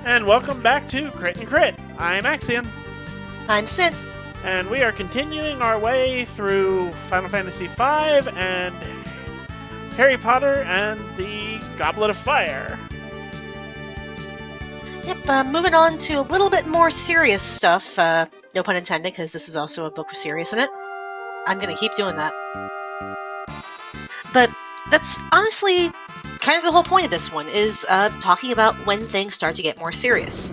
And welcome back to Crit and Crit. I'm Axion. I'm Scint. And we are continuing our way through Final Fantasy V and Harry Potter and the Goblet of Fire. Yep, moving on to a little bit more serious stuff. No pun intended, because this is also a book with serious in it. I'm going to keep doing that. But that's honestly kind of the whole point of this one, is talking about when things start to get more serious.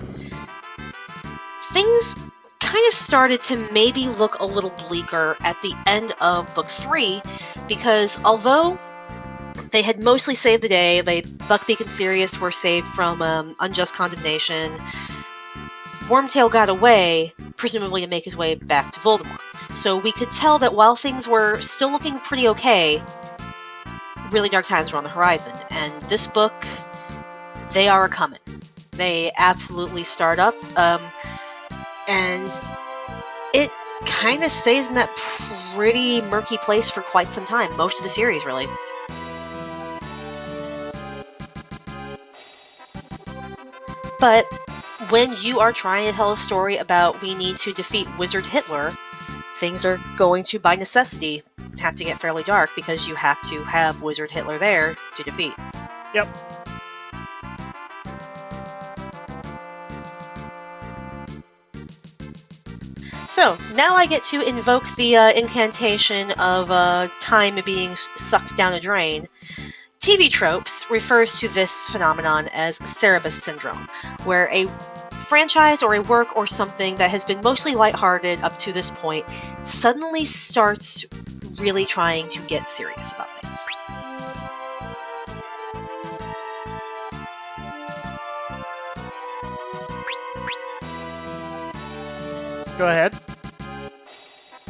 Things kind of started to maybe look a little bleaker at the end of Book 3, because although they had mostly saved the day, Buckbeak and Sirius were saved from unjust condemnation, Wormtail got away, presumably to make his way back to Voldemort. So we could tell that while things were still looking pretty okay, really dark times were on the horizon. And this book, they are a-coming. They absolutely start up, and it kind of stays in that pretty murky place for quite some time. Most of the series, really. But when you are trying to tell a story about we need to defeat Wizard Hitler, things are going to, by necessity, have to get fairly dark because you have to have Wizard Hitler there to defeat. Yep. So, now I get to invoke the incantation of time being sucked down a drain. TV Tropes refers to this phenomenon as Cerebus Syndrome, where a franchise or a work or something that has been mostly lighthearted up to this point suddenly starts really trying to get serious about things. Go ahead.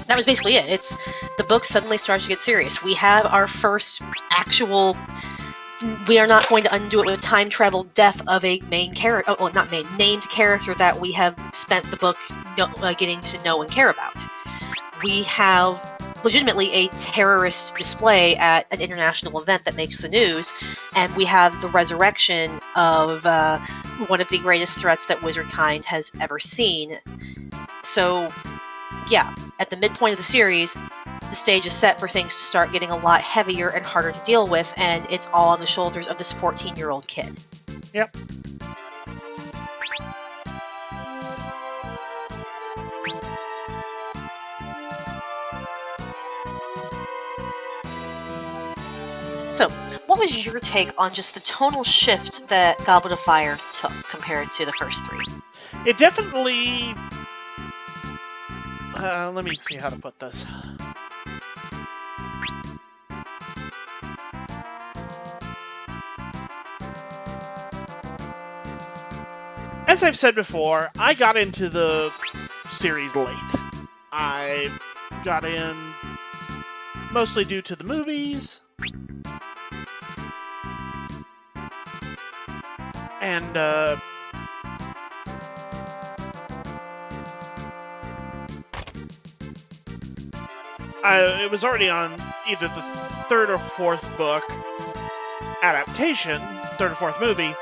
That was basically it. The book suddenly starts to get serious. We have our first actual... We are not going to undo it with a time-travel death of a main character... well, not main, named character that we have spent the book getting to know and care about. We have legitimately a terrorist display at an international event that makes the news, and we have the resurrection of one of the greatest threats that Wizardkind has ever seen. So, yeah, at the midpoint of the series, the stage is set for things to start getting a lot heavier and harder to deal with, and it's all on the shoulders of this 14-year-old kid. Yep. So, what was your take on just the tonal shift that Goblet of Fire took compared to the first three? It definitely... let me see how to put this. As I've said before, I got into the series late. I got in mostly due to the movies, and it was already on either the third or fourth book adaptation, third or fourth movie,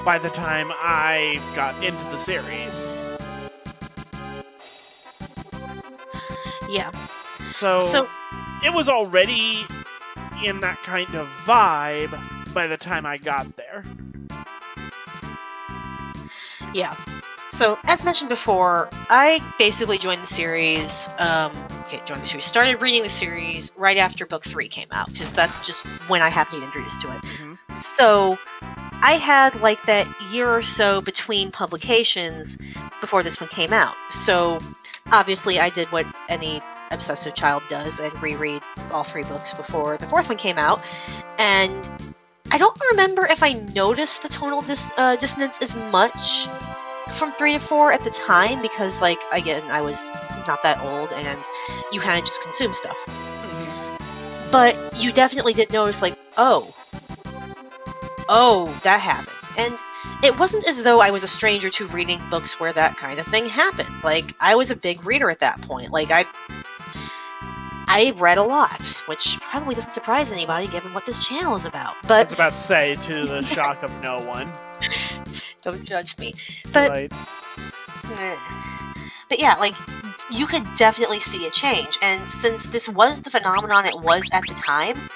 by the time I got into the series. Yeah. So it was already in that kind of vibe by the time I got there. Yeah. So, as mentioned before, I basically joined the series, started reading the series right after Book 3 came out, because that's just when I happened to get introduced to it. Mm-hmm. So, I had like that year or so between publications before this one came out. So, obviously I did what any obsessive child does and reread all three books before the fourth one came out, and I don't remember if I noticed the tonal dissonance as much from 3 to 4 at the time, because, like, again, I was not that old, and you kind of just consume stuff. Mm-hmm. But you definitely did notice, like, oh, that happened. And it wasn't as though I was a stranger to reading books where that kind of thing happened. Like, I was a big reader at that point. Like, I read a lot, which probably doesn't surprise anybody given what this channel is about. But I was about to say, to the shock of no one. Don't judge me. But Right. But yeah, like, you could definitely see a change. And since this was the phenomenon it was at the time,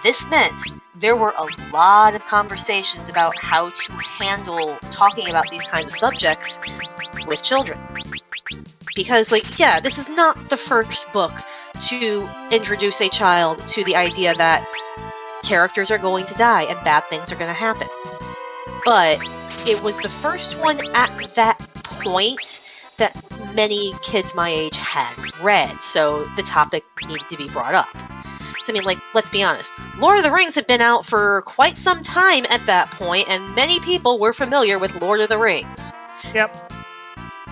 this meant there were a lot of conversations about how to handle talking about these kinds of subjects with children. Because, like, yeah, this is not the first book to introduce a child to the idea that characters are going to die and bad things are going to happen. But it was the first one at that point that many kids my age had read, so the topic needed to be brought up. So, I mean, like, let's be honest. Lord of the Rings had been out for quite some time at that point, and many people were familiar with Lord of the Rings. Yep.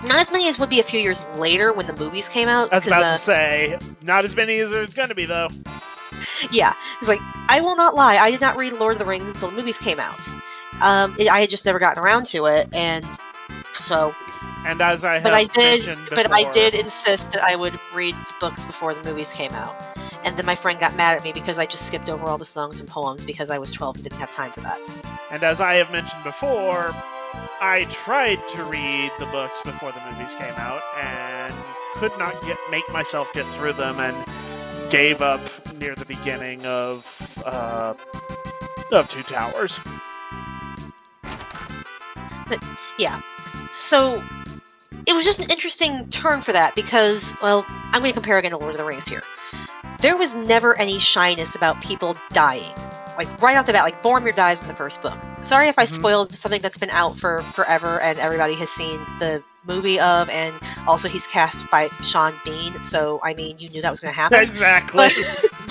Not as many as would be a few years later when the movies came out. I was about to say, not as many as there's going to be, though. Yeah, it's like, I will not lie, I did not read Lord of the Rings until the movies came out. I had just never gotten around to it, and so... And as I have mentioned before... But I did insist that I would read the books before the movies came out. And then my friend got mad at me because I just skipped over all the songs and poems because I was 12 and didn't have time for that. And as I have mentioned before, I tried to read the books before the movies came out and could not make myself get through them, and gave up near the beginning of Two Towers. But yeah, so it was just an interesting turn for that because, well, I'm going to compare again to Lord of the Rings here. There was never any shyness about people dying. Like, right off the bat, like, Boromir dies in the first book. Sorry if I spoiled something that's been out for forever and everybody has seen the movie of, and also he's cast by Sean Bean, so, I mean, you knew that was going to happen. Exactly. But,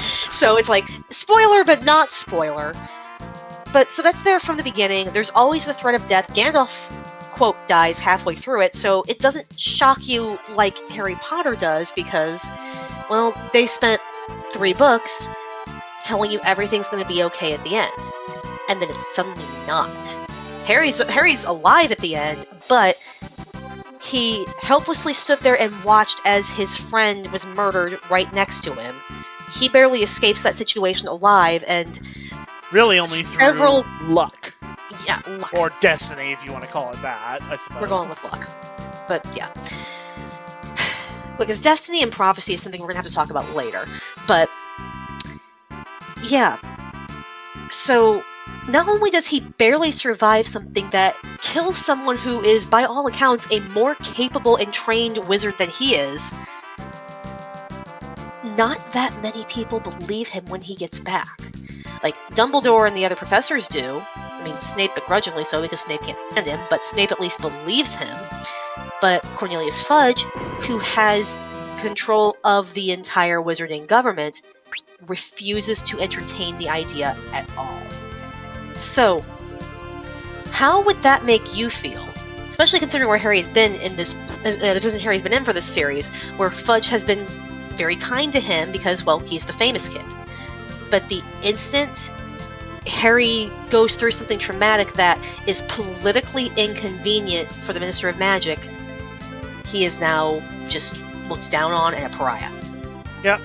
so it's like, spoiler, but not spoiler. But, so that's there from the beginning. There's always the threat of death. Gandalf, quote, dies halfway through it, so it doesn't shock you like Harry Potter does because, well, they spent 3 books telling you everything's going to be okay at the end, and then it's suddenly not. Harry's alive at the end, but he helplessly stood there and watched as his friend was murdered right next to him. He barely escapes that situation alive, and really only through luck. Yeah, luck. Or destiny, if you want to call it that, I suppose. We're going with luck. But, yeah. Because destiny and prophecy is something we're going to have to talk about later. But, yeah. So, not only does he barely survive something that kills someone who is, by all accounts, a more capable and trained wizard than he is, not that many people believe him when he gets back. Like, Dumbledore and the other professors do. I mean, Snape begrudgingly so because Snape can't stand him, but Snape at least believes him. But Cornelius Fudge, who has control of the entire wizarding government, refuses to entertain the idea at all. So, how would that make you feel? Especially considering where Harry's been in this, the position Harry's been in for this series, where Fudge has been very kind to him because, well, he's the famous kid. But the instant Harry goes through something traumatic that is politically inconvenient for the Minister of Magic, he is now just looked down on and a pariah. Yep.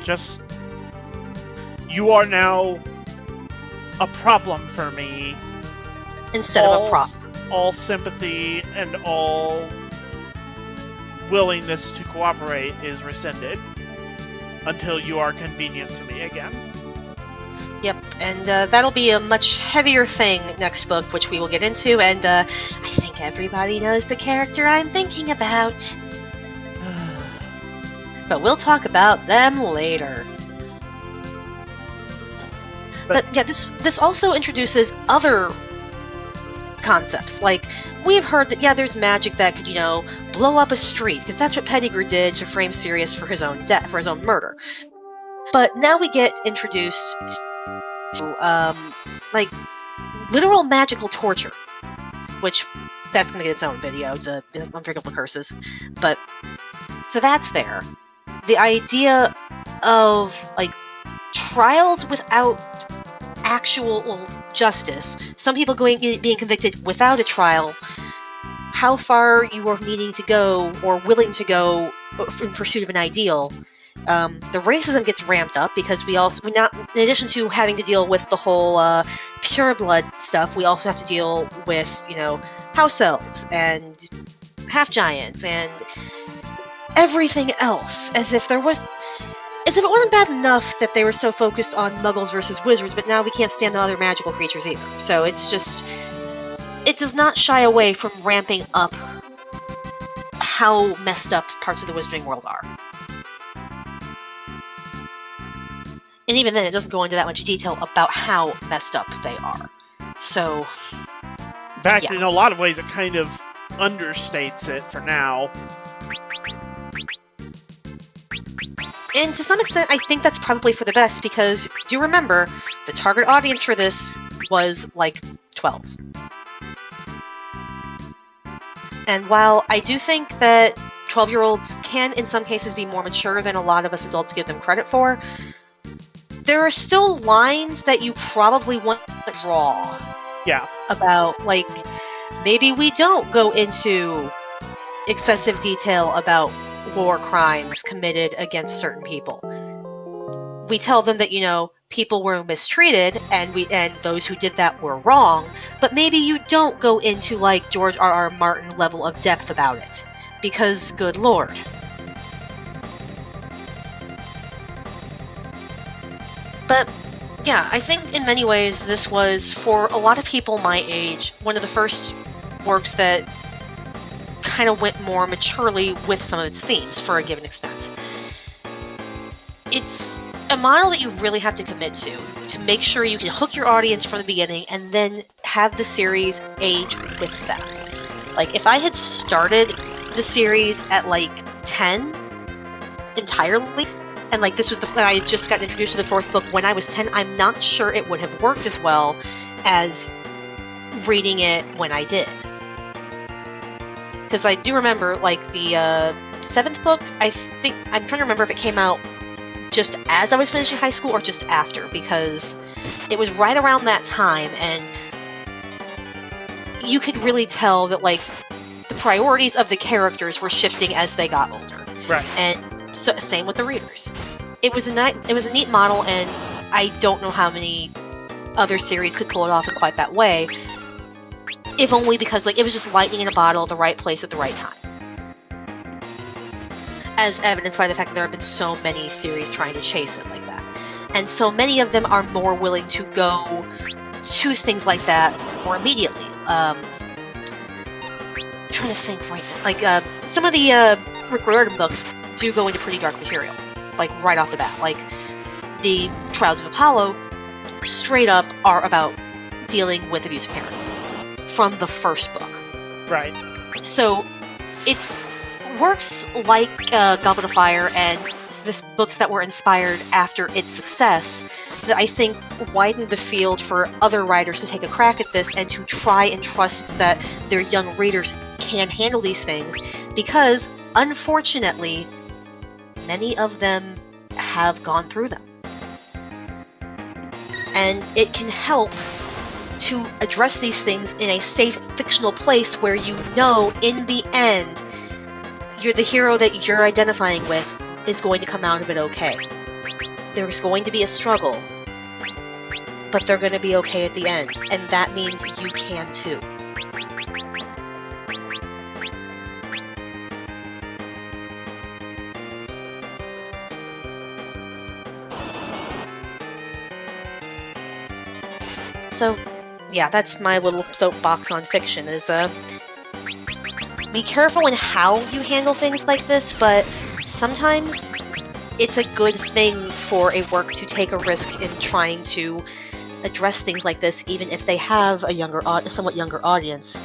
Just... you are now a problem for me. Instead of a prop. All sympathy and all willingness to cooperate is rescinded until you are convenient to me again. Yep, and that'll be a much heavier thing next book, which we will get into, and I think everybody knows the character I'm thinking about. But we'll talk about them later. But yeah, this also introduces other concepts. Like, we've heard that, yeah, there's magic that could, blow up a street, because that's what Pettigrew did to frame Sirius for his own death, for his own murder. But now we get introduced to, like, literal magical torture, which, that's going to get its own video, the Unforgivable Curses. But, so that's there. The idea of, like, trials without actual justice, some people being convicted without a trial, how far you are needing to go or willing to go in pursuit of an ideal, The racism gets ramped up because we now, in addition to having to deal with the whole pure blood stuff, we also have to deal with, house elves and half giants and everything else, as if it wasn't bad enough that they were so focused on muggles versus wizards, but now we can't stand the other magical creatures either. So it does not shy away from ramping up how messed up parts of the wizarding world are. And even then, it doesn't go into that much detail about how messed up they are. So, In fact, yeah. in a lot of ways, it kind of understates it for now. And to some extent, I think that's probably for the best, because do remember, the target audience for this was, 12. And while I do think that 12-year-olds can, in some cases, be more mature than a lot of us adults give them credit for, there are still lines that you probably want to draw. Yeah. About, maybe we don't go into excessive detail about war crimes committed against certain people. We tell them that, people were mistreated and those who did that were wrong, but maybe you don't go into, George R.R. Martin level of depth about it. Because, good lord. But, yeah, I think in many ways this was, for a lot of people my age, one of the first works that kind of went more maturely with some of its themes, for a given extent. It's a model that you really have to commit to make sure you can hook your audience from the beginning and then have the series age with them. If I had started the series at, 10 entirely, and this was I had just gotten introduced to the 4th book when I was 10, I'm not sure it would have worked as well as reading it when I did. Because I do remember, the 7th book, I'm trying to remember if it came out just as I was finishing high school or just after, because it was right around that time, and you could really tell that, the priorities of the characters were shifting as they got older. Right. And so, same with the readers. It was a neat model, and I don't know how many other series could pull it off in quite that way, if only because, it was just lightning in a bottle at the right place at the right time. As evidenced by the fact that there have been so many series trying to chase it like that. And so many of them are more willing to go to things like that more immediately. I'm trying to think right now. Some of the Rick Riordan books do go into pretty dark material. Right off the bat. The Trials of Apollo straight up are about dealing with abusive parents. From the first book. Right. So, it's works like Goblet of Fire and books that were inspired after its success that I think widened the field for other writers to take a crack at this and to try and trust that their young readers can handle these things, because, unfortunately, many of them have gone through them. And it can help to address these things in a safe, fictional place where in the end, the hero that you're identifying with is going to come out of it okay. There's going to be a struggle, but they're going to be okay at the end, and that means you can too. So, yeah, that's my little soapbox on fiction, is, be careful in how you handle things like this, but sometimes it's a good thing for a work to take a risk in trying to address things like this, even if they have a somewhat younger audience,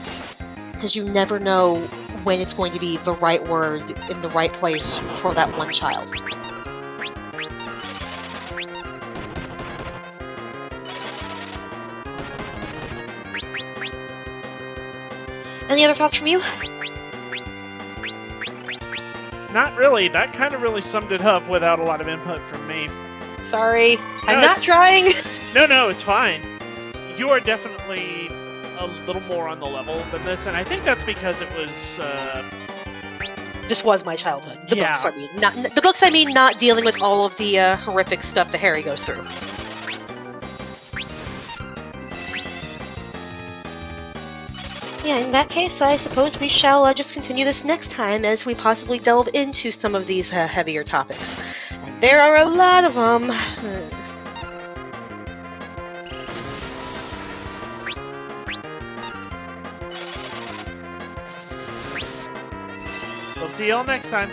because you never know when it's going to be the right word in the right place for that one child. Any other thoughts from you? Not really. That kind of really summed it up without a lot of input from me. Sorry, I'm not trying. No, it's fine. You are definitely a little more on the level than this, and I think that's because it was This was my childhood. The Yeah. books, I mean. Not the books, I mean, not dealing with all of the horrific stuff that Harry goes through. Yeah, in that case, I suppose we shall just continue this next time as we possibly delve into some of these heavier topics. And there are a lot of them. We'll see y'all next time.